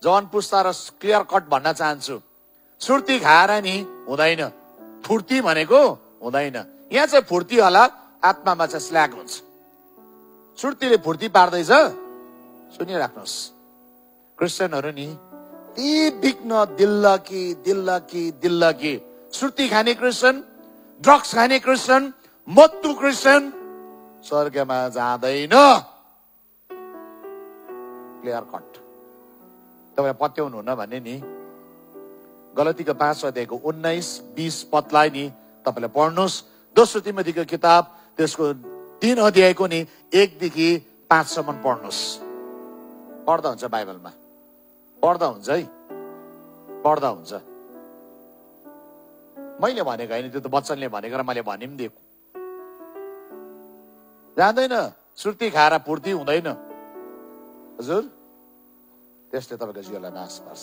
जवान पुस्ता र क्लियर कट भन्न चाहन्छु, सुर्ती खाएर नि हुँदैन, फुर्ती भनेको हुँदैन। यहाँ चाहिँ फुर्ती होला, आत्मामा चाहिँ स्ल्याग हुन्छ। सुर्तीले फुर्ती पार्दैछ, सुनिराख्नुहोस्। क्रिस्चियनहरू नि ती बिग्न दिल्लकी सुर्ती खाने क्रिस्चियन, ड्रग्स खाने क्रिस्चियन, मत्तु क्रिस्चियन स्वर्गमा जाँदैन। Clear cut. तपाईँ पत्याउनु हुन भने नि गलतीको 5 अध्यायको 19-20 पदलाई नि तपाईँले पढ्नुहोस्। दोस्रो तिमोथीको किताब त्यसको 3 अध्यायको नि 1 देखि 5 सम्म पढ्नुहोस्। पढ्दा हुन्छ, बाइबलमा पढ्दा हुन्छ है, पढ्दा हुन्छ। मैले भनेको होइन, त्यो त वचनले भनेको र मैले भनि पनि दिएको। जान्दैन, सुर्ती खाएर फुर्ती हुँदैन हजुर। त्यसले तपाईँको जीवनलाई नाश पार्छ।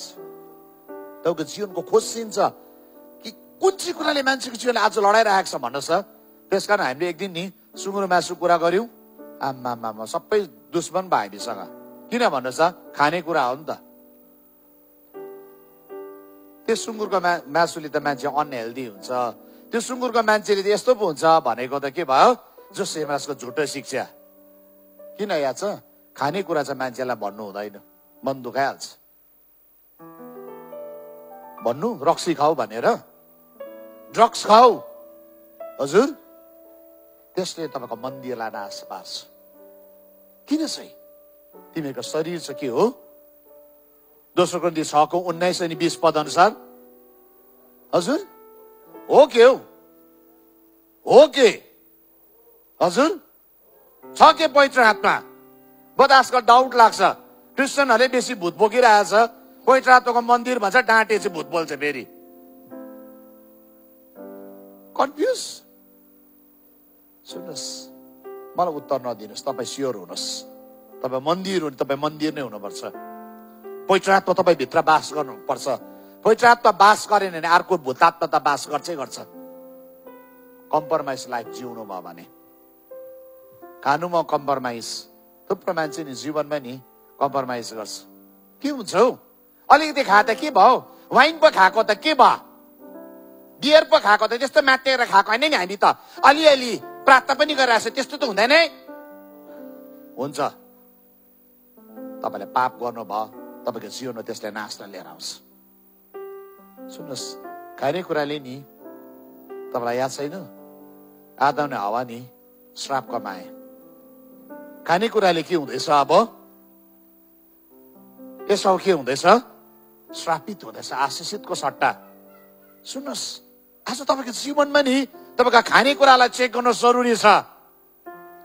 तपाईँको जीवनको खोजिन्छ कि कुन चाहिँ कुराले मान्छेको जीवनले आज लडाइरहेको छ भन्नुहोस् त। त्यसकारण हामीले एक दिन नि सुँगुर मासु कुरा गर्यौं, आम्मामा सबै दुश्मन भयो हामीसँग। किन भन्नुहोस् त, खाने कुरा हो नि त। त्यो सुँगुरको मासुले त मान्छे अनहेल्दी हुन्छ। त्यो सुँगुरको मान्छेले यस्तो पो हुन्छ भनेको त के भयो, जो सेमासको झुटो शिक्षा। किन याद छ, खाने कुरा चाहिँ मान्छेलाई भन्नु हुँदैन, मन दुखाइहाल्छ। भन्नु रक्सी खाऊ भनेर, ड्रग्स खाऊ हजुर, त्यसले तपाईँको मन्दिरलाई नाश पार्छ। किन चाहिँ तिमीहरूको शरीर चाहिँ के हो? दोस्रो कोरिन्थी 6 को 19 अनि 20 पद अनुसार हजुर हो के हजुर छ के पवित्र आत्मा? बट आजकल डाउट लाग्छ, क्रिस्चियनहरूले बेसी भूत बोकिरहेछ। पवित्र आत्माको मन्दिर भन्छ, डाँटे चाहिँ भूत बोल्छ। फेरि कन्फ्युज। सुन्नुहोस्, मलाई उत्तर नदिनुहोस्, तपाईँ स्योर हुनुहोस्। तपाईँ मन्दिर हुनु, तपाईँ मन्दिर नै हुनुपर्छ। पवित्र आत्मा तपाईँ भित्र बास गर्नुपर्छ। पवित्र आत्मा बास गरेन भने अर्को भूतात्मा त बास गर्छै गर्छ। कम्प्रोमाइज लाइफ जिउनु भयो भने, खानुमा कम्प्रोमाइज। थुप्रो मान्छे नि जीवनमा नि कम्प्रोमाइज गर्छ। के हुन्छ हौ, अलिकति खाए त के भयो, वाइन पो खाएको त के भयो, बियर पो खाएको त त्यस्तो मातेर खाएको होइन नि। हामी त अलिअलि प्रार्थना पनि गरिरहेछ, त्यस्तो त हुँदैन है। हुन्छ, तपाईँले पाप गर्नुभयो, तपाईँको जीवनमा त्यसले नाशलाई लिएर आउँछ। सुन्नुहोस्, खाने कुराले नि तपाईँलाई याद छैन, आदम र हवा नि श्राप कमाए। खाने कुराले के हुँदैछ अब? यसो के हुँदैछ? श्रापित हुँदैछ, आशिषितको सट्टा। सुन्नुहोस्, आज तपाईँको जीवनमा नि तपाईँको खाने कुरालाई चेक गर्नु जरुरी छ।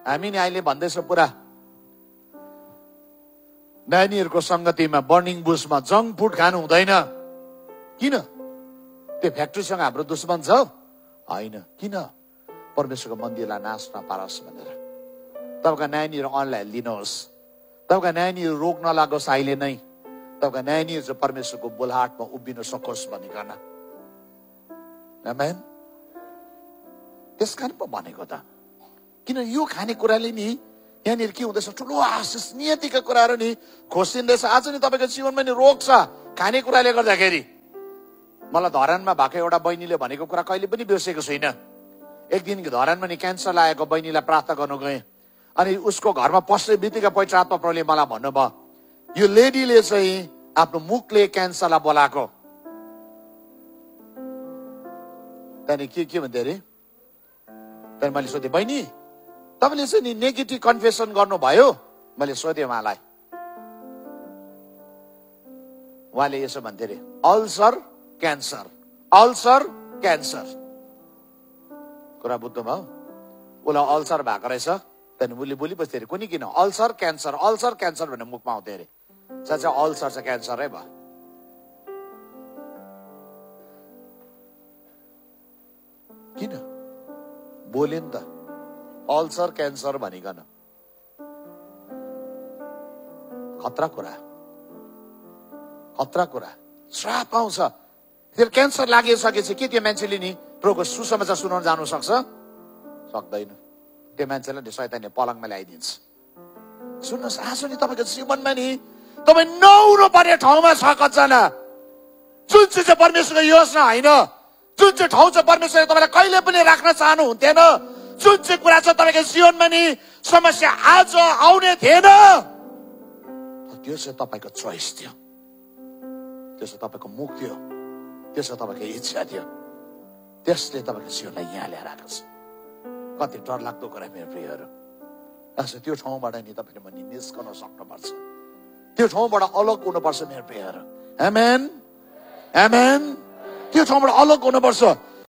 हामी नि अहिले भन्दैछ पुरा नानीहरूको संगतिमा, बर्निङ बुसमा जङ्क फुड खानु हुँदैन। किन? त्यो फ्याक्ट्रीसँग हाम्रो दुश्मन छ होइन? किन? परमेश्वरको मन्दिरलाई नाश नपारोस् भनेर। तपाईँका नानीहरू अनलाइन लिनुहोस्, तपाईँका नानीहरू रोग नलागोस् अहिले नै, तपाईँका नानीहरू चाहिँ परमेश्वरको बोलहाटमा उभिन सकोस् भनिकन। आमेन। त्यसकारण पो भनेको त। किन यो खाने कुराले नि यहाँनिर के हुँदैछ, ठुलो आशिष नियतिका कुराहरू नि खोसिँदैछ। आज नि तपाईँको जीवनमा नि रोग छ खाने कुराले गर्दाखेरि। मलाई धरानमा भएको एउटा बहिनीले भनेको कुरा कहिले पनि बिर्सेको छुइनँ। एक दिन धरानमा नि क्यान्सर लागेको बहिनीलाई प्रार्थना गर्नु गएँ, अनि उसको घरमा पस्ने बित्तिकै पवित्र आत्मा प्रभुले मलाई भन्नुभयो, यो लेडीले चाहिँ आफ्नो मुखले क्यान्सरलाई बोलाएको। त्यहाँदेखि के भन्दै अरे, त्यहाँदेखि मैले सोधेँ, बहिनी तपाईँले चाहिँ नि नेगेटिभ कन्फेसन गर्नुभयो? मैले सोधेँ उहाँलाई। उहाँले यसो भन्थे अरे, अल्सर क्यान्सर, अल्सर क्यान्सर। कुरा बुझ्नुभयो? उसलाई अल्सर भएको रहेछ। त्यहाँदेखि उसले बोलिबस्थ्यो अरे, कुनै किन अल्सर क्यान्सर, अल्सर क्यान्सर भनेर मुखमा आउँथ्यो अरे। साँच्चै अल्सर चाहिँ क्यान्सरै भयो। किन बोले नि त अल्सर क्यान्सर भनिकन? खतरा कुरा, खतरा कुरा। श्राप आउँछ। त्यो क्यान्सर लागिसकेपछि के त्यो मान्छेले नि प्रभुको सुसमाचार सुनाउन जानु सक्छ? सक्दैन। त्यो मान्छेलाई शैतानले पलङमा ल्याइदिन्छ। सुन्नुहोस्, आज नि तपाईँको जीवनमा नि तपाईँ नहुनु पर्ने ठाउँमा छ कतिजना। जुन चाहिँ चाहिँ परमेश्वरको योजना होइन, जुन चाहिँ ठाउँ चाहिँ परमेश्वरले तपाईँलाई कहिले पनि राख्न चाहनु हुन्थेन, जुन चाहिँ कुरा छ तपाईँको जीवनमा नि समस्या आज आउने थिएन, त्यो चाहिँ तपाईँको चोइस थियो, त्यो चाहिँ तपाईँको मुक्ति हो, त्यो चाहिँ तपाईँको इच्छा थियो, त्यसले तपाईँको जीवनलाई यहाँ ल्याएर आएको छ। कति डरलाग्दो कुरा मेरो प्रियहरू। त्यो ठाउँबाट नि तपाईँले पनि निस्कन सक्नुपर्छ, त्यो ठाउँबाट अलग हुनुपर्छ मेरो प्रियहरू। आमेन, आमेन। त्यो ठाउँबाट अलग हुनुपर्छ।